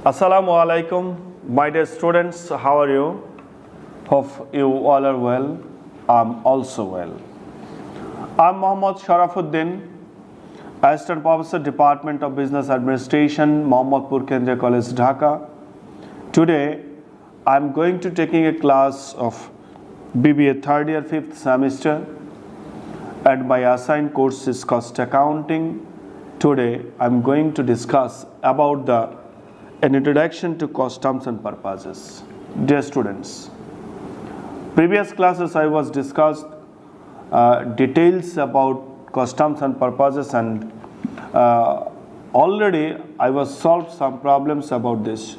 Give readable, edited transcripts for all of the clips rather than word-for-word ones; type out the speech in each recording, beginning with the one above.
Assalamu alaikum, my dear students. How are you? Hope you all are well. I'm also well. I'm Mohammad Sharafuddin, Assistant Professor, Department of Business Administration, Mohammadpur Kendriya College, Dhaka. Today, I'm going to taking a class of BBA third year, fifth semester, and my assigned course is Cost Accounting. Today, I'm going to discuss about an introduction to cost terms and purposes. Dear students, previous classes I was discussed details about cost terms and purposes, and already I was solved some problems about this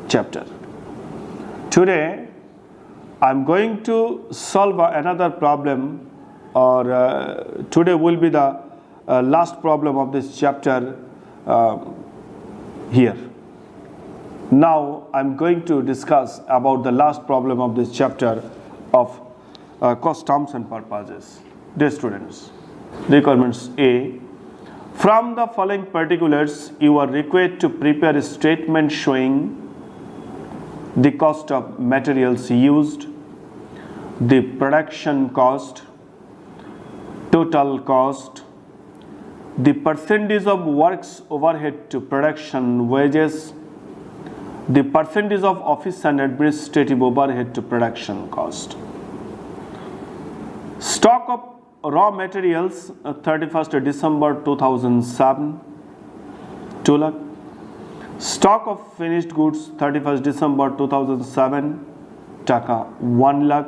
chapter. Today I'm going to solve another problem, or today will be the last problem of this chapter here. Now I'm going to discuss about the last problem of this chapter of cost terms and purposes. Dear students, requirements A. From the following particulars, you are required to prepare a statement showing the cost of materials used, the production cost, total cost, the percentage of works overhead to production wages, the percentage of office and administrative overhead to production cost. Stock of raw materials 31st December 2007, 2 lakh. Stock of finished goods 31st December 2007, taka 1 lakh.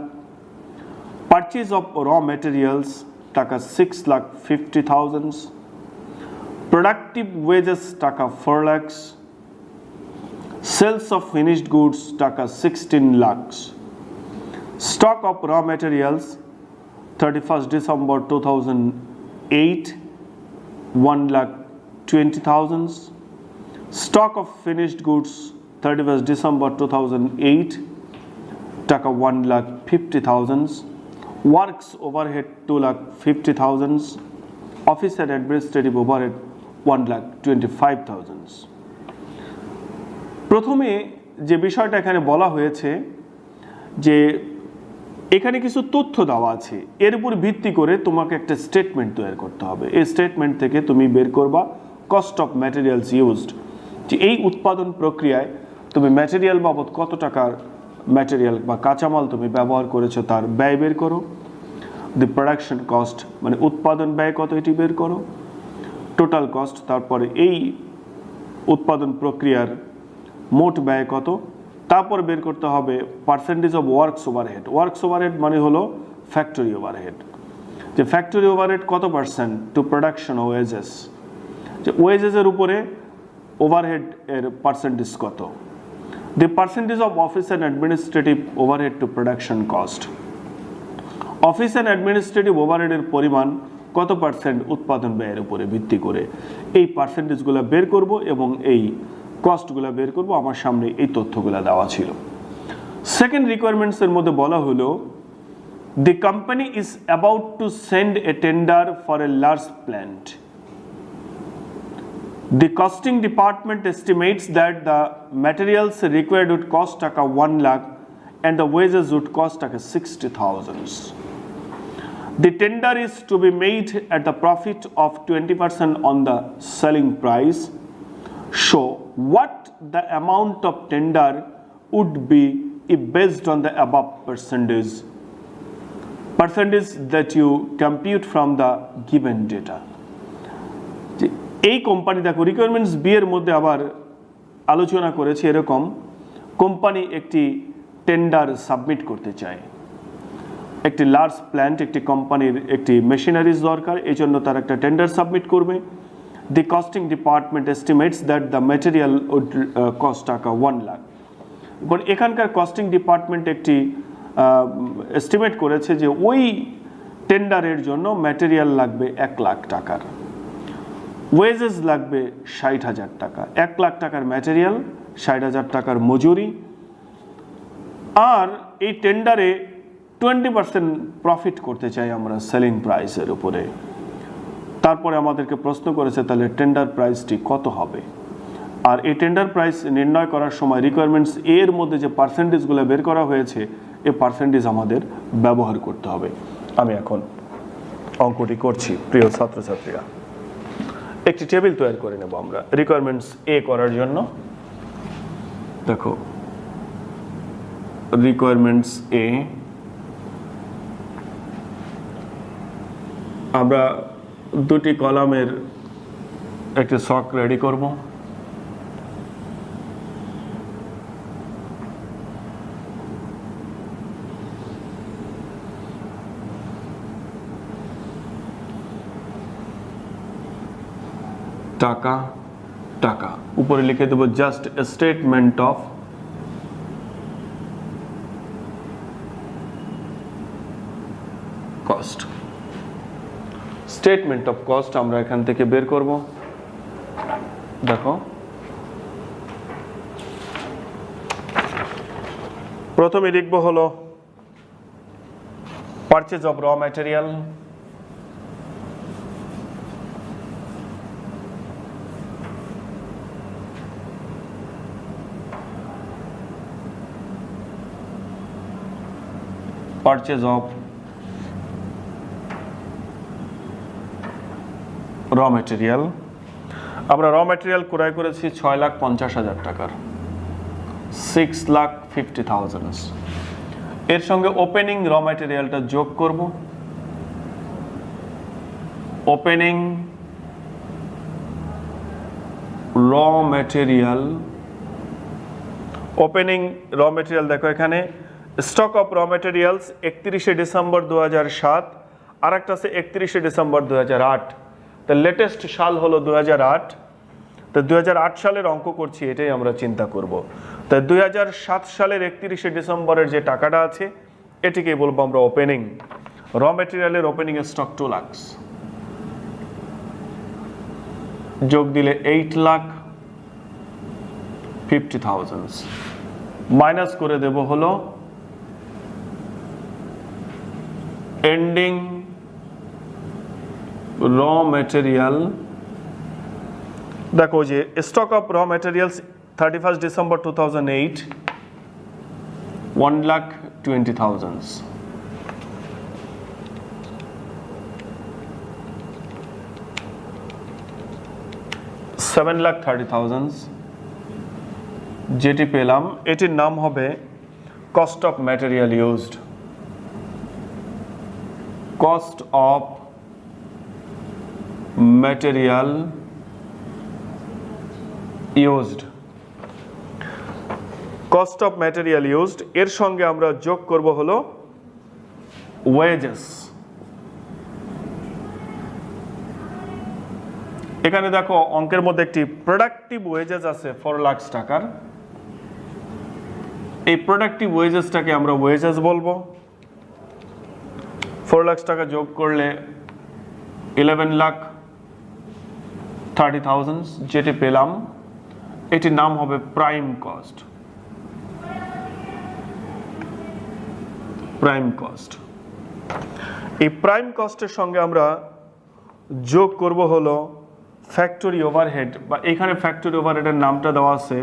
Purchase of raw materials taka 6,50,000. Productive wages taka 4 lakhs. Sales of finished goods taka 16 lakhs. Stock of raw materials 31st December 2008, 1,20,000. Stock of finished goods 31st December 2008, taka 1,50,000. Works overhead 2,50,000. Office and administrative overhead 1,25,000. প্রথমে যে বিষয়টা এখানে বলা হয়েছে যে এখানে কিছু তথ্য দেওয়া আছে, এর উপর ভিত্তি করে তোমাকে একটা স্টেটমেন্ট তৈরি করতে হবে। এই স্টেটমেন্ট থেকে তুমি বের করবা কস্ট অফ ম্যাটেরিয়ালস ইউজড, যে এই উৎপাদন প্রক্রিয়ায় তুমি ম্যাটেরিয়াল বাবদ কত টাকার ম্যাটেরিয়াল বা কাঁচামাল তুমি ব্যবহার করেছো তার ব্যয় বের করো। দি প্রোডাকশন কস্ট মানে উৎপাদন ব্যয় কত এটি বের করো। টোটাল কস্ট তারপরে এই উৎপাদন প্রক্রিয়ার মোট ব্যয় কত, তারপর বের করতে হবে percentage of works overhead. Works overhead মানে হলো ফ্যাক্টরি ওভারহেড, যে ফ্যাক্টরি ওভারহেড কত পার্সেন্ট টু প্রোডাকশন ওয়েজেস, যে ওয়েজেসের উপরে ওভারহেড এর পার্সেন্টেজ কত। The percentage of office and administrative overhead to production cost. Office and administrative ওভারহেডের পরিমাণ কত পার্সেন্ট উৎপাদন ব্যয়ের উপরে ভিত্তি করে এই পার্সেন্টেজগুলো বের করব এবং এই কস্টগুলো বের করব। আমার সামনে এই তথ্যগুলো দেওয়া ছিল। সেকেন্ড রিকোয়ারমেন্টসের মধ্যে বলা হলো the company is about to send a tender for a large plant. The costing department estimates that the materials required would cost taka 1 lakh and the wages would cost taka 60,000. The tender is to be made at the profit of 20% on the selling price. Show what the amount of tender would be if based on the above percentage that you compute from the given data. এই company দেখো requirements B এর মধ্যে আবার আলোচনা করেছে এরকম, company একটি tender submit করতে চায়। একটি লার্জ প্ল্যান্ট, একটি কোম্পানির একটি মেশিনারিজ দরকার, এই জন্য তার একটা টেন্ডার সাবমিট করবে। The costing department estimates that the material would cost টাকা 1 lakh. but এখানকার কস্টিং ডিপার্টমেন্ট একটি এস্টিমেট করেছে যে ওই টেন্ডারের জন্য ম্যাটেরিয়াল লাগবে 1 লাখ টাকার, ওয়েজেস লাগবে 60,000 টাকা। 1 লাখ টাকার ম্যাটেরিয়াল, 60,000 টাকার মজুরি, আর এই টেন্ডারে 20% প্রফিট করতে চাই আমরা সেলিং প্রাইসের উপরে। তারপরে আমাদেরকে প্রশ্ন করেছে তাহলে টেন্ডার প্রাইসটি কত হবে। আর এই টেন্ডার প্রাইস নির্ণয় করার সময় রিকোয়ারমেন্টস এর মধ্যে যে পার্সেন্টেজগুলো বের করা হয়েছে এই পার্সেন্টেজ আমাদের ব্যবহার করতে হবে। আমি এখন অঙ্কটি করছি প্রিয় ছাত্রছাত্রীরা। একটি টেবিল তৈরি করে নেব আমরা রিকোয়ারমেন্টস এ করার জন্য। দেখো রিকোয়ারমেন্টস এ, আমরা দুটি কলামের একটি ছক রেডি করব। টাকা টাকা, উপরে লিখে দেব just statement of cost. Statement of cost আমরা এখান থেকে বের করব। দেখো প্রথমে লিখব হলো purchase of raw material, purchase of raw material। আমরা র ম্যাটেরিয়াল ক্রয় করেছি 6,50,000 টাকার, 6,50,000। এর সঙ্গে ওপেনিং র ম্যাটেরিয়ালটা যোগ করব। ওপেনিং র ম্যাটেরিয়াল, ওপেনিং র ম্যাটেরিয়াল দেখো এখানে স্টক অফ র ম্যাটেরিয়ালস 31শে ডিসেম্বর 2007, আর একটা আছে 31শে ডিসেম্বর 2008। তো লেটেস্ট সাল হলো 2008। তো 2008 সালের অঙ্ক করছি, এটাই আমরা চিন্তা করব। তো 2007 সালের 31শে ডিসেম্বরের যে টাকাটা আছে এটিকে বলবো আমরা ওপেনিং। র ম্যাটেরিয়ালের ওপেনিং স্টক 2 লাখ, যোগ দিলে 8,50,000, মাইনাস করে দেব হলো এন্ডিং র ম্যাটেরিয়াল। দেখো যে stock of raw materials 31 December 2008 1,20,000, $7,30,000 যেটি পেলাম এটির নাম হবে cost of material used. Cost of material used, cost of material used এর সঙ্গে আমরা যোগ করব হলো ওয়েজেস। এখানে দেখো অঙ্কের মধ্যে একটি প্রোডাক্টিভ ওয়েজেস আছে 4 লাখ টাকার। এই প্রোডাক্টিভ ওয়েজেসটাকে আমরা ওয়েজেস বলবো। 4 লাখ টাকা যোগ করলে 11,30,000 যেটি পেলাম এটির নাম হবে প্রাইম কস্ট। প্রাইম কস্ট, এই প্রাইম কস্টের সঙ্গে আমরা যোগ করব হলো ফ্যাক্টরি ওভারহেড, বা এখানে ফ্যাক্টরি ওভারহেডের নামটা দেওয়া আছে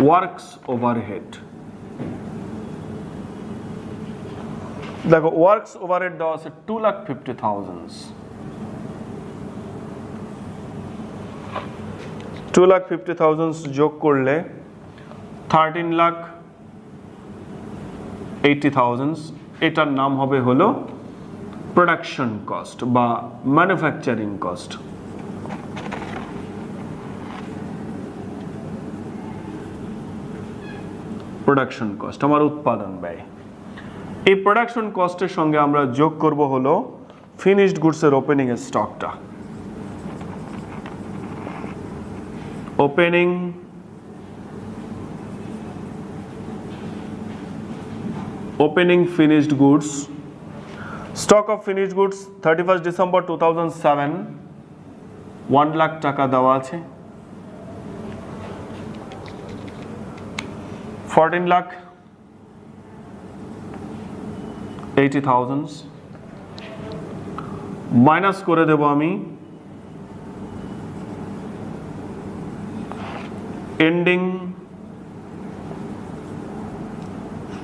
ওয়ার্কস ওভারহেড। দেখো ওয়ার্কস ওভারহেড দেওয়া আছে 2,50,000, 2,50,000 যোগ করলে 13,80,000। এটার নাম হবে হলো প্রোডাকশন কস্ট বা ম্যানুফ্যাকচারিং কস্ট। প্রোডাকশন কস্ট আমার উৎপাদন ব্যয়। এই প্রোডাকশন কস্টের সঙ্গে আমরা যোগ করব হলো ফিনিশড গুডসের ওপেনিং এর স্টকটা। Opening finished goods, stock of finished goods 31st December 2007 1 lakh টাকা দেওয়া আছে। 14,80,000 মাইনাস করে দেব আমি এন্ডিং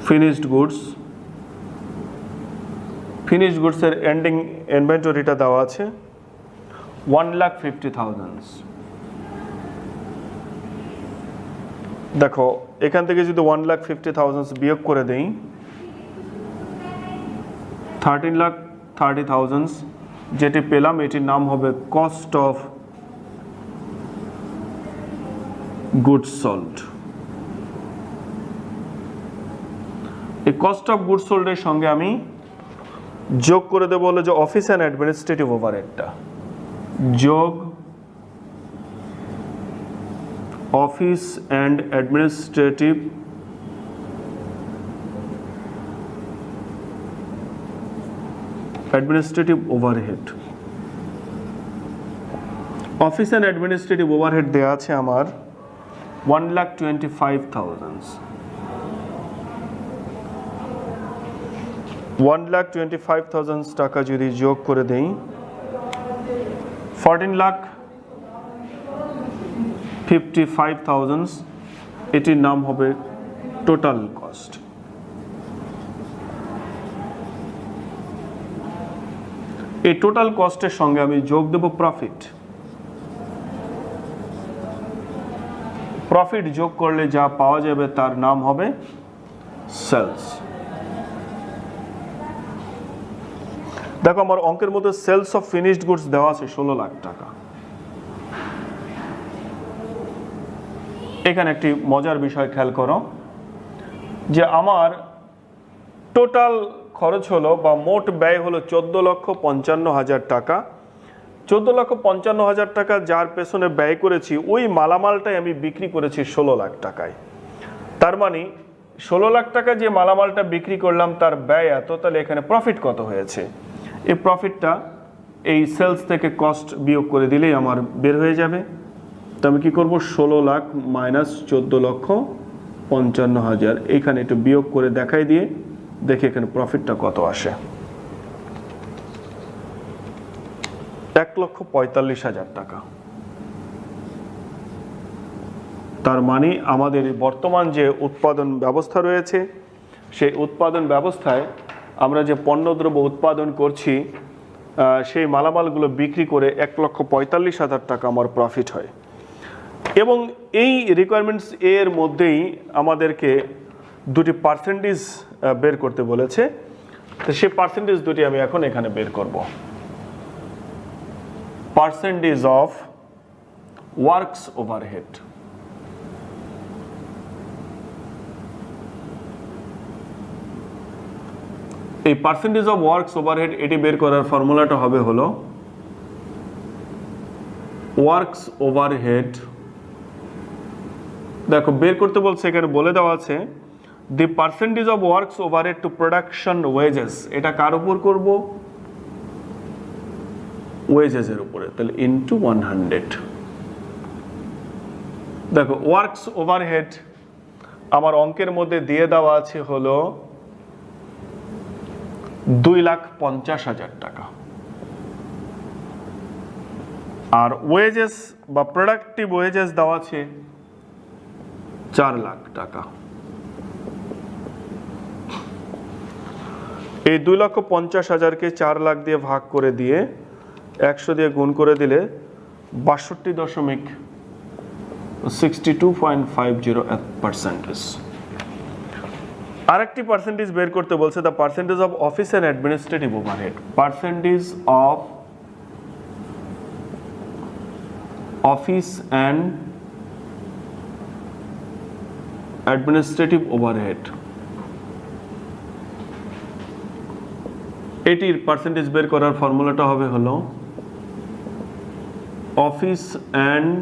ফিনিশড গুডস, ফিনিশড গুডসের এন্ডিং ইনভেন্টরিটা দেওয়া আছে 1,50,000। দেখো এখান থেকে যদি 1,50,000 বিয়োগ করে দেই 13,30,000 যেটি পেলাম এটির নাম হবে কস্ট অফ গুডস সোল্ড। এই কস্ট অফ গুডস সোল্ডের সঙ্গে আমি যোগ করে দেবো হলো যে অফিস অ্যান্ড অ্যাডমিনিস্ট্রেটিভ ওভারহেডটা, যোগ office and administrative overhead. Office and administrative overhead দেওয়া আছে আমার 1,25,000। 1,25,000 টাকা যদি যোগ করে দেই 14,55,000, এটির নাম হবে টোটাল কস্ট। এই টোটাল কস্টের সঙ্গে আমি যোগ দেব প্রফিট। প্রফিট যোগ করলে যা পাওয়া যাবে তার নাম হবে সেলস। দেখো আমার অঙ্কের মধ্যে সেলস অফ ফিনিশড গুডস দেওয়া আছে 16 লাখ টাকা। এখানে একটি মজার বিষয় খেয়াল করো যে আমার টোটাল খরচ হলো বা মোট ব্যয় হলো 14,55,000 টাকা। 14,55,000 টাকা যার পেছনে ব্যয় করেছি ওই মালামালটাই আমি বিক্রি করেছি 16 লাখ টাকায়। তার মানে 16 লাখ টাকা যে মালামালটা বিক্রি করলাম তার ব্যয় এত, তাহলে এখানে প্রফিট কত হয়েছে? এই প্রফিটটা এই সেলস থেকে কস্ট বিয়োগ করে দিলেই আমার বের হয়ে যাবে। তো আমি কি করব 16 লাখ মাইনাস 14,55,000 এইখানে একটু বিয়োগ করে দেখাই দিয়ে দেখি এখানে প্রফিটটা কত আসে। 1,45,000 টাকা। তার মানে আমাদের বর্তমান যে উৎপাদন ব্যবস্থা রয়েছে সেই উৎপাদন ব্যবস্থায় আমরা যে পণ্যদ্রব্য উৎপাদন করছি সেই মালামালগুলো বিক্রি করে 1,45,000 টাকা আমার প্রফিট হয়। এবং এই রিকোয়ারমেন্টস এর মধ্যেই আমাদেরকে দুটি পার্সেন্টেজ বের করতে বলেছে। তো সেই পার্সেন্টেজ দুটি আমি এখন এখানে বের করব। Percentage of works overhead. এই পার্সেন্টেজ অফ ওয়ার্কস ওভারহেড এটি বের করার ফর্মুলাটা হবে হলো ওয়ার্কস ওভারহেড। দেখো বের করতে বলছে, এখানে বলে দেওয়া আছে the percentage of works overhead to production wages. এটা কার উপর করব? ওয়েজেসের উপরে, তাহলে ইনটু 100। দেখো ওয়ার্কস ওভারহেড আমার অঙ্কের মধ্যে দিয়ে দেওয়া আছে হলো 2,50,000 টাকা। আর ওয়েজেস বা প্রোডাক্টিভ ওয়েজেস দেওয়া আছে 4 লাখ টাকা। এই 2,50,000কে 4 লাখ দিয়ে ভাগ করে দিয়ে 100 দিয়ে গুণ করে দিলে 62.50%। আরেকটি পার্সেন্টেজ বের করতে বলছে, the percentage of office and administrative overhead. Percentage of office and administrative overhead, এটির পার্সেন্টেজ বের করার ফর্মুলাটা হবে হলো অফিস অ্যান্ড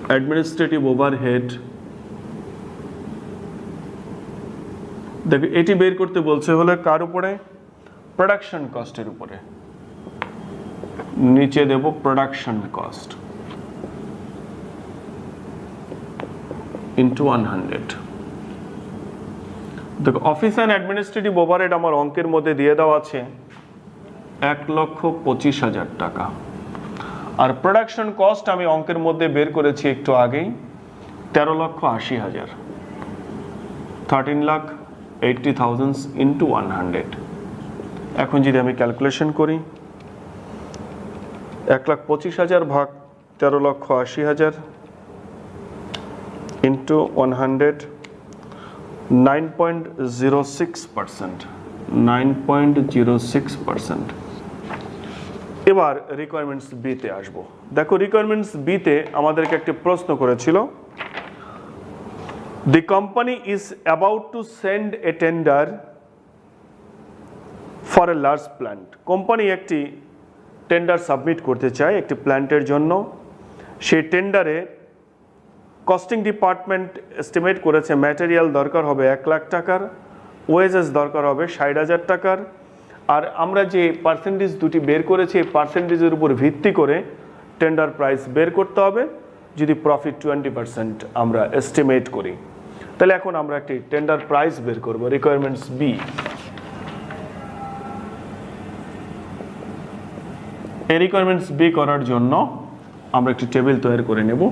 অ্যাডমিনিস্ট্রেটিভ ওভারহেড। দেখো এটি বের করতে বলছে হলো কার উপরে? প্রোডাকশন কস্টের উপরে। নিচে দেব প্রোডাকশন কস্ট ইনটু 100। দেখো অফিস অ্যান্ড অ্যাডমিনিস্ট্রেটিভ ওভারহেড আমার অঙ্কের মধ্যে দিয়ে দেওয়া আছে 1,25,000 টাকা। আর প্রোডাকশন কস্ট আমি অঙ্কের মধ্যে বের করেছি একটু আগেই 13,80,000, 13,80,000 ইন্টু 100। এখন যদি আমি ক্যালকুলেশন করি 1,25,000 ভাগ 13,80,000 ইন্টু 100, 9.06%, 9.06%। এবার রিকোয়ারমেন্টস বিতে আসবো। দেখো রিকোয়ারমেন্টস বিতে আমাদেরকে একটি প্রশ্ন করেছিল, the company is about to send A tender for a large plant. Company একটি টেন্ডার সাবমিট করতে চায় একটি প্ল্যান্টের জন্য। সেই টেন্ডারে কস্টিং ডিপার্টমেন্ট এস্টিমেট করেছে ম্যাটেরিয়াল দরকার হবে 1 লাখ টাকার, ওয়েজেস দরকার হবে 60,000 টাকার। আর আমরা যে পার্সেন্টেজ দুটি বের করেছি এই পার্সেন্টেজের উপর ভিত্তি করে টেন্ডার প্রাইস বের করতে হবে। যদি প্রফিট 20% আমরা এস্টিমেট করি, তাহলে এখন আমরা একটি টেন্ডার প্রাইস বের করব। রিকোয়ারমেন্টস বি, এই রিকোয়ারমেন্টস বি করার জন্য আমরা একটি টেবিল তৈরি করে নেব।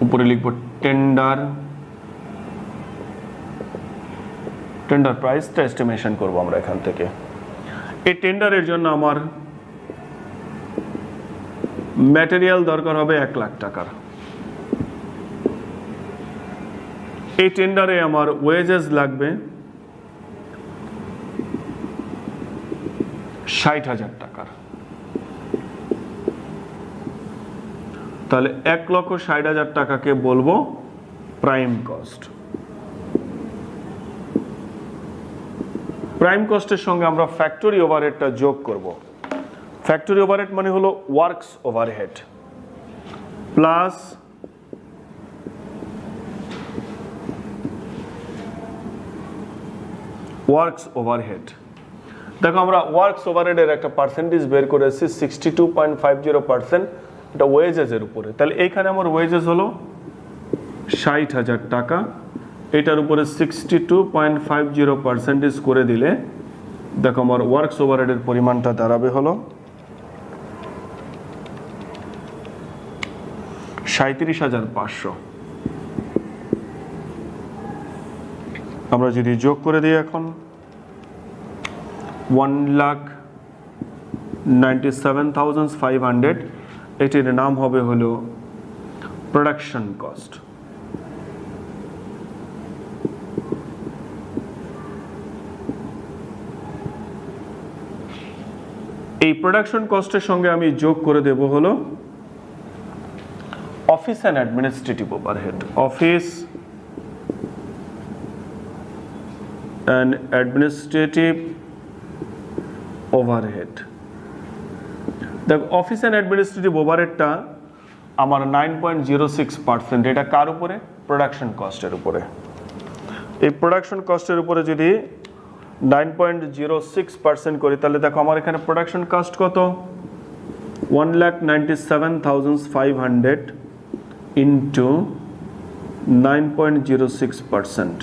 উপরে লিখব টেন্ডার প্রাইসটা এস্টিমেশন করব আমরা এখান থেকে। এই টেন্ডারের জন্য আমার ম্যাটেরিয়াল দরকার হবে 1 লাখ টাকার। এই টেন্ডারে আমার ওয়েজেস লাগবে 60,000 টাকার। তাহলে 1,60,000 টাকাকে বলবো প্রাইম কস্ট। প্রাইম কস্টের সঙ্গে আমরা ফ্যাক্টরি ওভারহেডটা যোগ করব। ফ্যাক্টরি ওভারহেড মানে হলো works overhead plus works overhead. দেখো আমরা ওয়ার্কস ওভারহেডের একটা পার্সেন্টেজ বের করেছি 62.50%, এটা ওয়েজেসের উপরে। তাহলে এইখানে আমার ওয়েজেস হলো 60,000 টাকা, এটার উপরে 62.50% করে দিলে দেখো আমার ওয়ার্কস ওভারহেডের পরিমাণটা দাঁড়াবে হলো 37,500। আমরা যদি যোগ করে দিই এখন 1,97,500, এটির নাম হবে হলো প্রোডাকশন কস্ট। এই প্রোডাকশন কস্টের সঙ্গে আমি যোগ করে দেব হলো office and administrative overhead. Office and administrative overhead. দেখো অফিস অ্যান্ড অ্যাডমিনিস্ট্রেটিভ ওভারহেডটা আমার 9.06%। এটা কার উপরে? প্রোডাকশন কস্টের উপরে। এই প্রোডাকশন কস্টের উপরে যদি 9.06% করি তাহলে দেখো আমার এখানে প্রোডাকশন কস্ট কত? 1,97,500 ইন্টু 9.06%।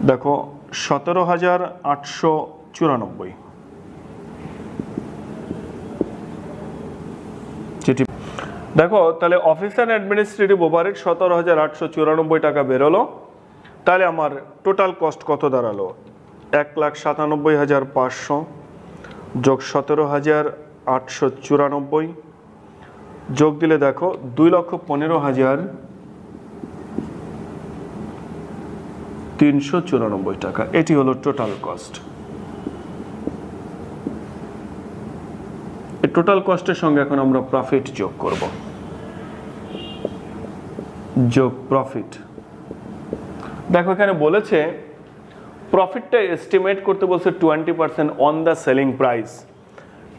দেখো 17,894। চিঠি দেখো তাহলে অফিস অ্যান্ড অ্যাডমিনিস্ট্রেটিভ ওভারহেড 17,894 টাকা বেরোলো। তাহলে আমার টোটাল কস্ট কত দাঁড়ালো? 1,97,500 যোগ 17,894 যোগ দিলে দেখো 2,15,394 টাকা। এটি হলো টোটাল কস্ট। এই টোটাল কস্টের সঙ্গে এখন আমরা প্রফিট যোগ করব। যোগ প্রফিট। দেখো এখানে বলেছে প্রফিটটা এস্টিমেট করতে বলছে 20% on the selling price.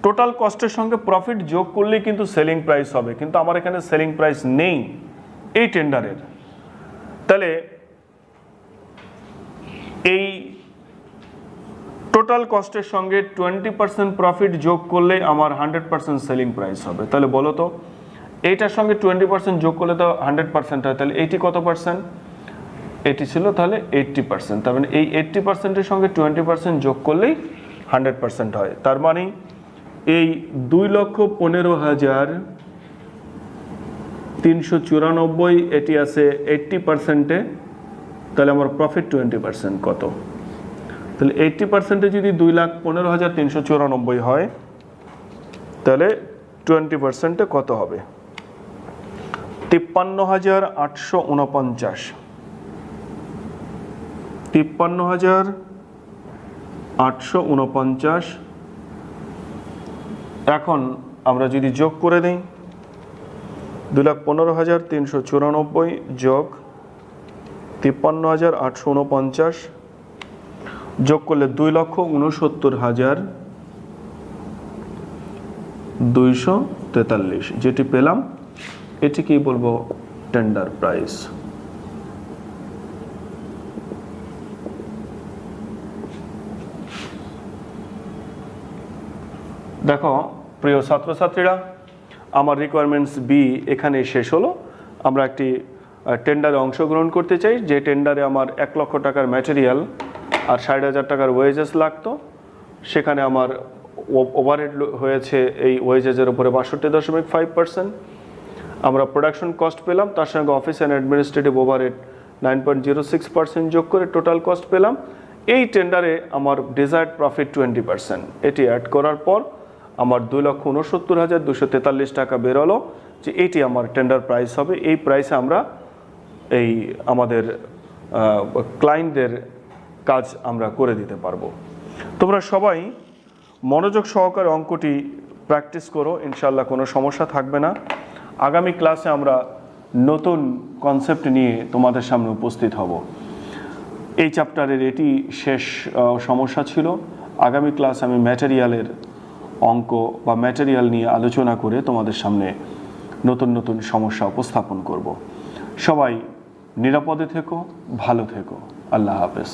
Total কস্টের সঙ্গে প্রফিট যোগ করলেই কিন্তু সেলিং প্রাইস হবে, কিন্তু আমার এখানে সেলিং প্রাইস নেই এই টেন্ডারের। তাহলে এই টোটাল কস্টের সঙ্গে 20% প্রফিট যোগ করলে আমার 100% সেলিং প্রাইস হবে। তাহলে বলো তো এইটার সঙ্গে 20% যোগ করলে তো 100% হয়, তাহলে এইটি কত পার্সেন্ট? এটি ছিল তাহলে 80%। তার মানে এই 80%-এর সঙ্গে 20% যোগ করলেই 100% হয়। তার মানে এই 2,15,394 এটি আছে 80%-এ, তাহলে আমার প্রফিট 20% কত? তাহলে 80%-এ যদি 2,15,394 হয় তাহলে 20%-এ কত হবে? 53,849। 53,849। এখন আমরা যদি যোগ করে দিই 2,15,394 যোগ 53,849 যোগ করলে 2,69,243, যেটি পেলাম এটি কি বলবো? Tender price. দেখো প্রিয় ছাত্রছাত্রীরা, আমার রিকোয়ারমেন্টস বি এখানে শেষ হলো। আমরা একটি টেন্ডারে অংশগ্রহণ করতে চাই, যে টেন্ডারে আমার 1 লক্ষ টাকার ম্যাটেরিয়াল আর 60,000 টাকার ওয়েজেস লাগতো। সেখানে আমার ওভারহেড হয়েছে এই ওয়েজেসের উপরে 62.5%। আমরা প্রোডাকশন কস্ট পেলাম, তার সঙ্গে অফিস অ্যান্ড অ্যাডমিনিস্ট্রেটিভ ওভারহেড 9.06% যোগ করে টোটাল কস্ট পেলাম। এই টেন্ডারে আমার ডিজায়ার্ড প্রফিট 20%। এটি অ্যাড করার পর আমার 2,69,243 টাকা বেরোলো, যে এটি আমার টেন্ডার প্রাইস হবে। এই প্রাইসে আমরা এই আমাদের ক্লায়েন্টদের কাজ আমরা করে দিতে পারবো। তোমরা সবাই মনোযোগ সহকারে অঙ্কটি প্র্যাকটিস করো, ইনশাল্লাহ কোনো সমস্যা থাকবে না। আগামী ক্লাসে আমরা নতুন কনসেপ্ট নিয়ে তোমাদের সামনে উপস্থিত হব। এই চ্যাপ্টারের এটি শেষ সমস্যা ছিল। আগামী ক্লাস আমি ম্যাটেরিয়ালের অঙ্ক বা ম্যাটেরিয়াল নিয়ে আলোচনা করে তোমাদের সামনে নতুন নতুন সমস্যা উপস্থাপন করব। সবাই নিরাপদে থেকো, ভালো থেকো। আল্লাহ হাফেজ।